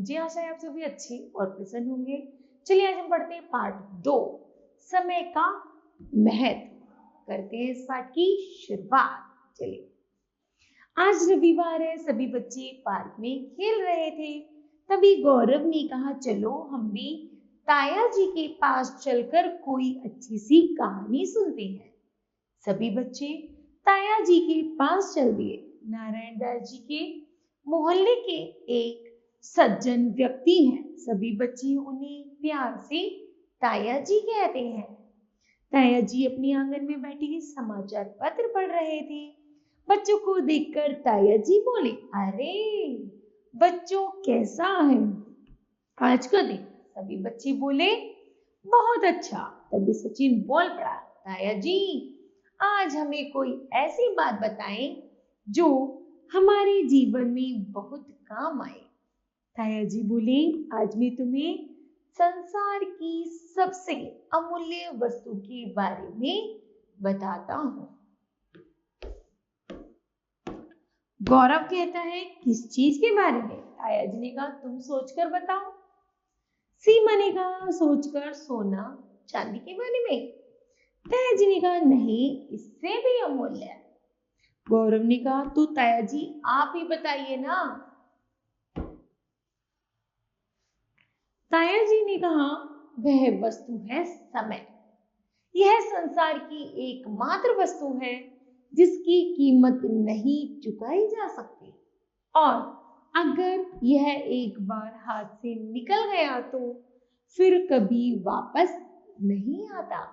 मुझे आशा है आप सभी अच्छे और प्रसन्न होंगे। चलिए आज हम पढ़ते हैं पाठ 2, समय का महत्व। करते हैं इस पाठ की शुरुआत। चलिए, आज रविवार है, सभी बच्चे पार्क में खेल रहे थे। तभी गौरव ने कहा, चलो हम भी ताया जी के पास चलकर कोई अच्छी सी कहानी सुनते हैं। सभी बच्चे ताया जी के पास चल दिए। नारायण दास जी के मोहल्ले के एक सज्जन व्यक्ति हैं। सभी बच्चे उन्हें प्यार से ताया जी कहते हैं। ताया जी अपने आंगन में बैठे समाचार पत्र पढ़ रहे थे। बच्चों को देखकर ताया जी बोले, अरे बच्चों कैसा है आज का दिन? सभी बच्चे बोले, बहुत अच्छा। तभी सचिन बोल पड़ा, ताया जी आज हमें कोई ऐसी बात बताएं जो हमारे जीवन में बहुत काम आए। ताया जी बोले, आज मैं तुम्हें संसार की सबसे अमूल्य वस्तु के बारे में बताता हूं। गौरव कहता है, किस चीज के बारे में? ताया जी ने कहा, तुम सोचकर बताओ। सीमा ने कहा, सोचकर सोना चांदी के बारे में। ताया जी ने कहा, नहीं, इससे भी अमूल्य है। गौरव ने कहा, तो ताया जी आप ही बताइए ना। ताया जी ने कहा, वह वस्तु है समय। यह संसार की एकमात्र वस्तु है जिसकी कीमत नहीं चुकाई जा सकती, और अगर यह एक बार हाथ से निकल गया तो फिर कभी वापस नहीं आता।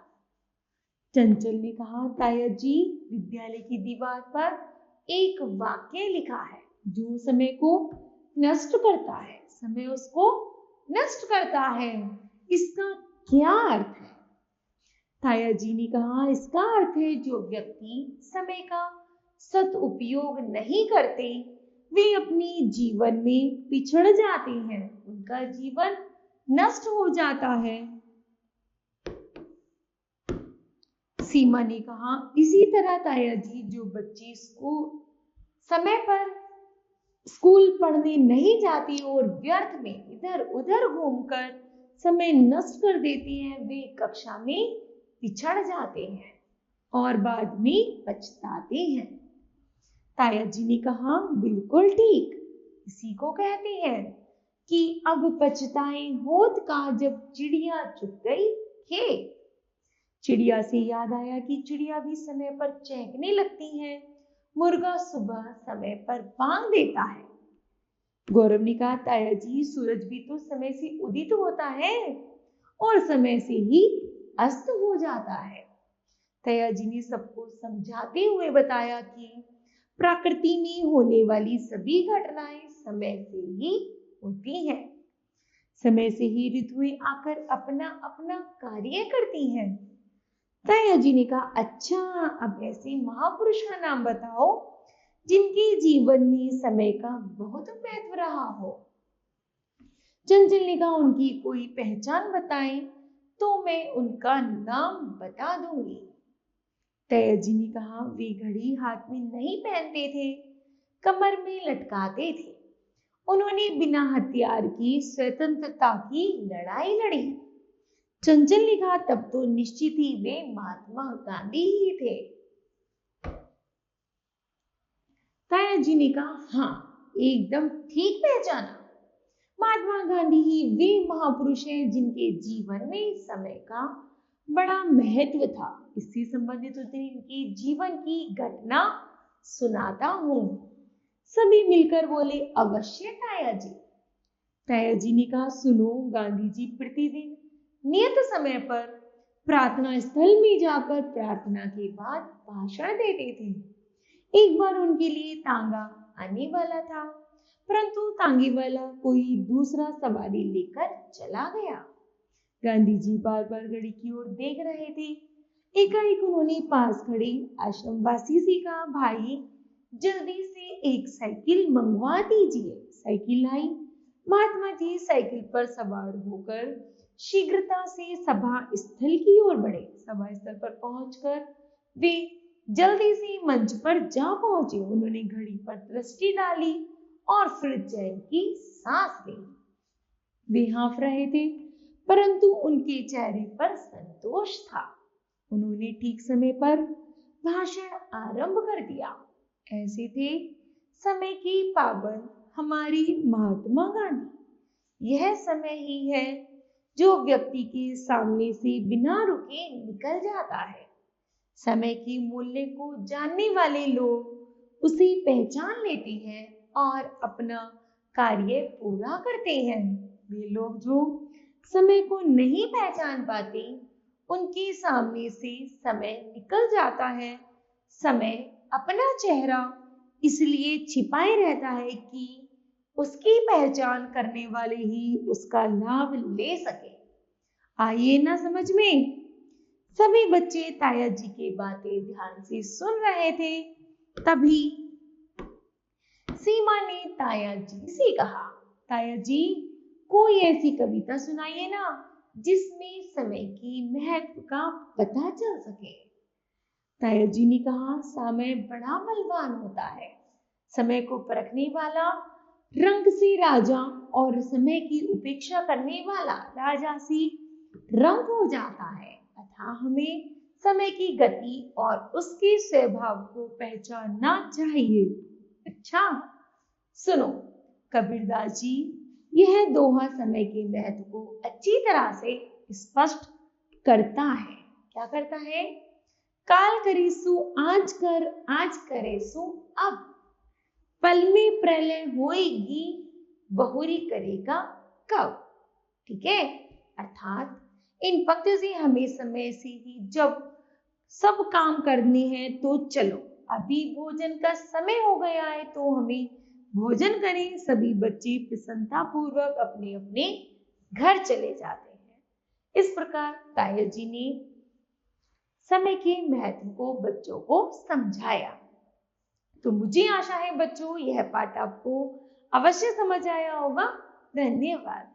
चंचल ने कहा, ताया जी विद्यालय की दीवार पर एक वाक्य लिखा है, जो समय को नष्ट करता है समय उसको नष्ट करता है। इसका क्या अर्थ है? ताया जी ने कहा, इसका अर्थ है जो व्यक्ति समय का सदुपयोग नहीं करते वे अपने जीवन में पिछड़ जाते हैं, उनका जीवन नष्ट हो जाता है। सीमा ने कहा, इसी तरह ताया जी जो बच्चे समय पर स्कूल पढ़ने नहीं जाते और व्यर्थ में इधर उधर घूमकर समय नष्ट कर देते हैं, वे कक्षा में पिछड़ जाते हैं और बाद में पछताते हैं। ताया जी ने कहा, बिल्कुल ठीक, इसी को कहते हैं कि अब पछताए होत का जब चिड़िया चुग गई खेत। चिड़िया से याद आया कि चिड़िया भी समय पर चहकने लगती है, मुर्गा सुबह समय पर बांग देता है। गौरव ने कहा, ताया जी सूरज भी तो समय से उदित होता है और समय से ही अस्त हो जाता है। ताया जी ने सबको समझाते हुए बताया कि प्रकृति में होने वाली सभी घटनाएं समय से ही होती हैं। समय से ही ऋतुएं आकर अपना अपना कार्य करती हैं। ताया जी ने कहा, अच्छा, अब ऐसे महापुरुष का नाम बताओ जिनके जीवन में समय का बहुत महत्व रहा हो। चंचल ने कहा, उनकी कोई पहचान बताएं तो मैं उनका नाम बता दूंगी। ताया जी ने कहा, वे घड़ी हाथ में नहीं पहनते थे, कमर में लटकाते थे। उन्होंने बिना हथियार की स्वतंत्रता की लड़ाई लड़ी। चंचल ने कहा, तब तो निश्चित ही वे महात्मा गांधी ही थे। ताया जी ने कहा, हाँ, एकदम ठीक पहचाना, महात्मा गांधी ही वे महापुरुष हैं जिनके जीवन में समय का बड़ा महत्व था। इससे संबंधित उनके जीवन की घटना सुनाता हूं। सभी मिलकर बोले, अवश्य ताया जी। ताया जी ने कहा, सुनो, गांधी जी प्रतिदिन नियत समय पर प्रार्थना स्थल में जाकर प्रार्थना के बाद भाषण देते थे। एक बार उनके लिए तांगा आने वाला था, परंतु तांगे वाला कोई दूसरा सवारी लेकर चला गया। गांधी जी बार बार घड़ी की ओर देख रहे थे। एकाएक उन्होंने पास खड़े आश्रमवासी से कहा, भाई जल्दी से एक साइकिल मंगवा दीजिए। साइकिल आई। महात्मा जी साइकिल पर सवार होकर शीघ्रता से सभा स्थल की ओर बढ़े। सभा स्थल पर पहुंचकर वे जल्दी से मंच पर जा पहुंचे। उन्होंने घड़ी पर दृष्टि डाली और फिर चैन की सांस ली। वे हाँफ रहे थे, परंतु उनके चेहरे पर संतोष था। उन्होंने ठीक समय पर भाषण आरंभ कर दिया। ऐसे थे समय की पाबंद हमारी महात्मा गांधी। यह समय ही है जो व्यक्ति के सामने से बिना रुके निकल जाता है। समय के मूल्य को जानने वाले लोग उसे पहचान लेते हैं और अपना कार्य पूरा करते हैं। वे लोग जो समय को नहीं पहचान पाते, उनके सामने से समय निकल जाता है। समय अपना चेहरा इसलिए छिपाए रहता है कि उसकी पहचान करने वाले ही उसका लाभ ले सके। आइए ना समझ में। सभी बच्चे ताया जी की बातें ध्यान से सुन रहे थे। तभी सीमा ने ताया जी से कहा, ताया जी, कोई ऐसी कविता सुनाइए ना जिसमें समय की महत्व का पता चल सके। ताया जी ने कहा, समय बड़ा बलवान होता है। समय को परखने वाला रंग से राजा और समय की उपेक्षा करने वाला राजा से रंग हो जाता है। अतः हमें समय की गति और उसके स्वभाव को पहचानना चाहिए। अच्छा सुनो, कबीरदास जी यह दोहा समय के महत्व को अच्छी तरह से स्पष्ट करता है। क्या करता है? काल करे सो आज कर, आज करे सो अब, पल में प्रलय होएगी, बहुरी करेगा कब। ठीक है, अर्थात इन पंक्तियों से हमें समय से ही जब सब काम करने हैं तो चलो, अभी भोजन का समय हो गया है तो हमें भोजन करें। सभी बच्चे प्रसन्नता पूर्वक अपने अपने घर चले जाते हैं। इस प्रकार ताया जी ने समय के महत्व को बच्चों को समझाया। तो मुझे आशा है बच्चों यह पाठ आपको अवश्य समझ आया होगा। धन्यवाद।